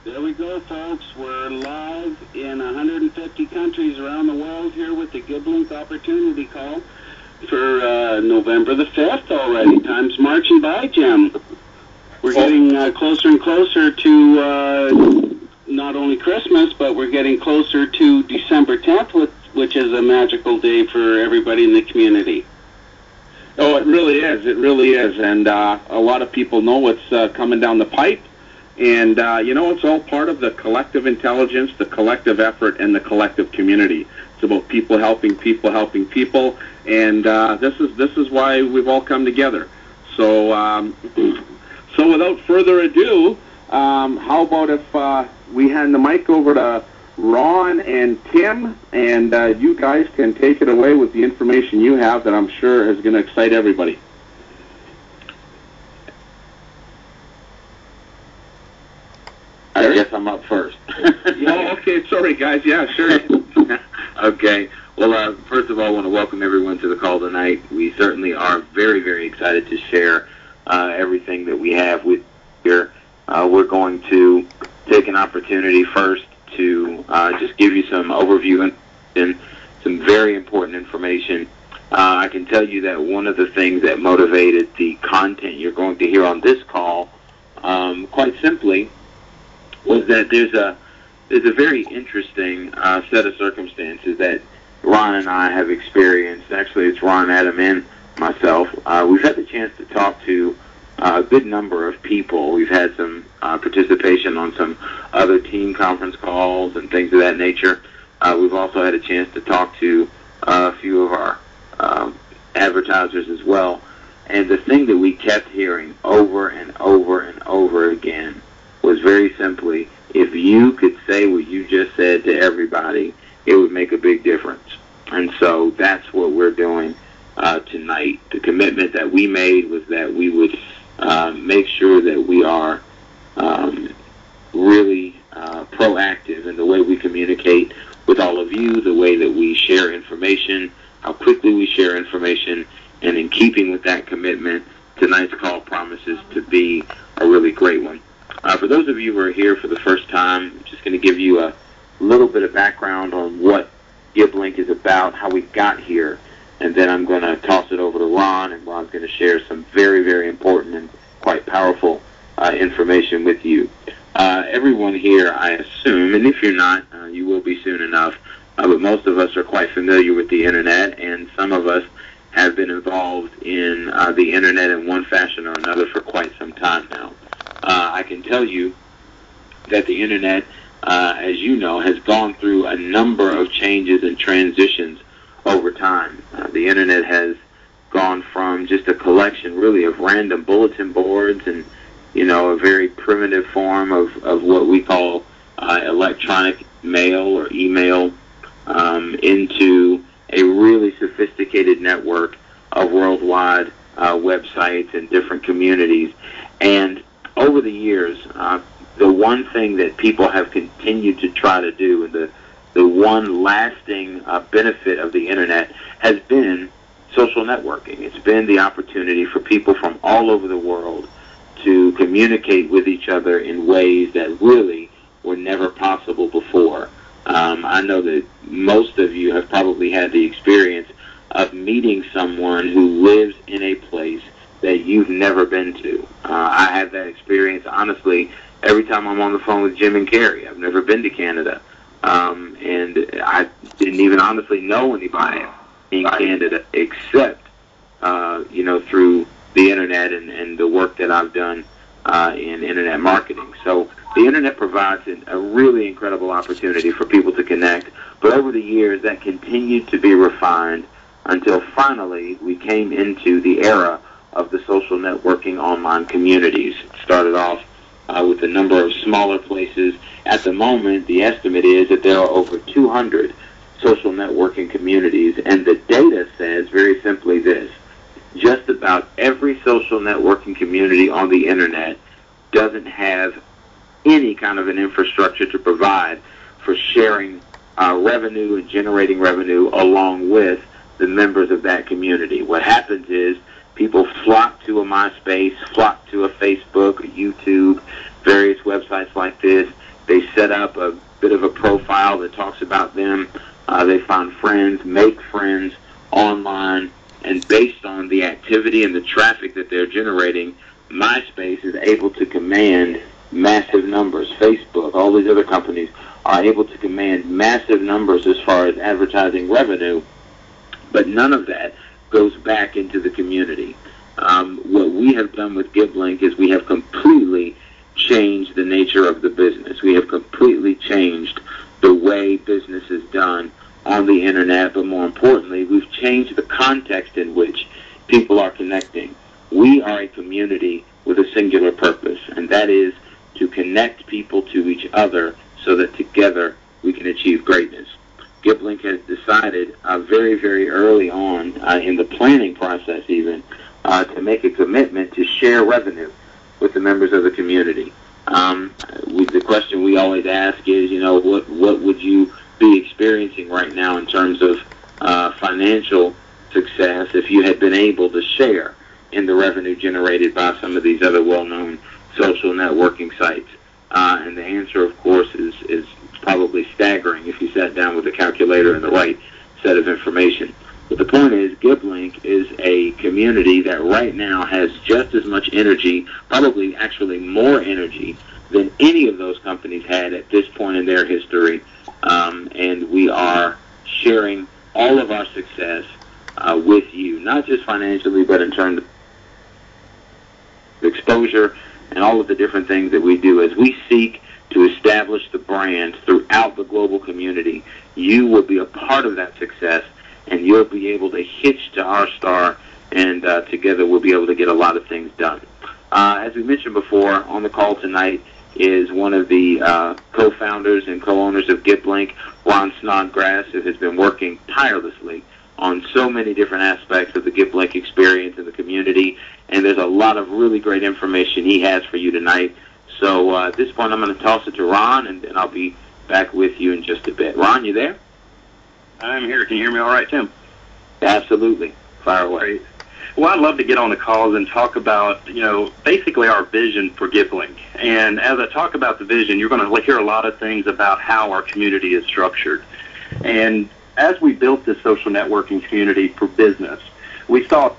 There we go, folks. We're live in 150 countries around the world here with the GibLink opportunity call for November the 5th already. Time's marching by, Jim. We're getting closer and closer to not only Christmas, but we're getting closer to December 10th, which is a magical day for everybody in the community. Oh, it really is. It really is. And a lot of people know what's coming down the pipe. And, it's all part of the collective intelligence, the collective effort, and the collective community. It's about people helping people, and this is why we've all come together. So, so without further ado, how about if we hand the mic over to Ron and Tim, and you guys can take it away with the information you have that I'm sure is going to excite everybody. I guess I'm up first. Oh, okay. Sorry, guys. Yeah, sure. Okay. Well, first of all, I want to welcome everyone to the call tonight. We certainly are very, very excited to share everything that we have with you here. We're going to take an opportunity first to just give you some overview and some very important information. I can tell you that one of the things that motivated the content you're going to hear on this call, quite simply, was that there's a very interesting set of circumstances that Ron and I have experienced. Actually, it's Ron, Adam, and myself. We've had the chance to talk to a good number of people. We've had some participation on some other team conference calls and things of that nature. We've also had a chance to talk to a few of our advertisers as well. And the thing that we kept hearing over and over and over again was very simply, if you could say what you just said to everybody, it would make a big difference. And so that's what we're doing tonight. The commitment that we made was that we would make sure that we are really proactive in the way we communicate with all of you, the way that we share information, how quickly we share information, and in keeping with that commitment, tonight's call promises to be a really great one. For those of you who are here for the first time, I'm just going to give you a little bit of background on what GibLink is about, how we got here, and then I'm going to toss it over to Ron, and Ron's going to share some very, very important and quite powerful information with you. Everyone here, I assume, and if you're not, you will be soon enough, but most of us are quite familiar with the Internet, and some of us have been involved in the Internet in one fashion or another for quite some time now. I can tell you that the Internet, as you know, has gone through a number of changes and transitions over time. The Internet has gone from just a collection, really, of random bulletin boards and, a very primitive form of what we call electronic mail or email into a really sophisticated network of worldwide websites and different communities. And over the years, the one thing that people have continued to try to do, and the one lasting benefit of the Internet, has been social networking. It's been the opportunity for people from all over the world to communicate with each other in ways that really were never possible before. I know that most of you have probably had the experience of meeting someone who lives in a place that you've never been to. I have that experience, honestly, every time I'm on the phone with Jim and Carrie. I've never been to Canada, and I didn't even honestly know anybody in Canada except, through the Internet and the work that I've done in Internet marketing. So the Internet provides a really incredible opportunity for people to connect, but over the years that continued to be refined until finally we came into the era of the social networking online communities. It started off with a number of smaller places. At the moment, the estimate is that there are over 200 social networking communities, and the data says very simply this: just about every social networking community on the Internet doesn't have any kind of an infrastructure to provide for sharing revenue and generating revenue along with the members of that community. What happens is people flock to a MySpace, flock to a Facebook, a YouTube, various websites like this, They set up a bit of a profile that talks about them. They find friends, make friends online, and based on the activity and the traffic that they're generating, MySpace is able to command massive numbers. Facebook, all these other companies are able to command massive numbers as far as advertising revenue, but none of that goes back into the community. What we have done with GibLink is we have completely changed the nature of the business. We have completely changed the way business is done on the internet, but more importantly, we've changed the context in which people are connecting. We are a community with a singular purpose, and that is to connect people to each other so that together we can achieve greatness. GibLink has decided very, very early on in the planning process even to make a commitment to share revenue with the members of the community. The question we always ask is, what would you be experiencing right now in terms of financial success if you had been able to share in the revenue generated by some of these other well-known social networking sites? And the answer, of course, is probably staggering if you sat down with a calculator and the right set of information. But the point is, GibLink is a community that right now has just as much energy, probably actually more energy, than any of those companies had at this point in their history. And we are sharing all of our success with you, not just financially, but in terms of exposure and all of the different things that we do. As we seek to establish the brand throughout the global community, you will be a part of that success, and you'll be able to hitch to our star, and together we'll be able to get a lot of things done. As we mentioned before, on the call tonight is one of the co-founders and co-owners of GibLink, Ron Snodgrass, who has been working tirelessly on so many different aspects of the GibLink experience in the community, and there's a lot of really great information he has for you tonight. So at this point, I'm going to toss it to Ron, and then I'll be back with you in just a bit. Ron, you there? I'm here. Can you hear me all right, Tim? Absolutely. Fire away. Great. Well, I'd love to get on the calls and talk about, basically our vision for GibLink. And as I talk about the vision, you're going to hear a lot of things about how our community is structured. And as we built this social networking community for business, we thought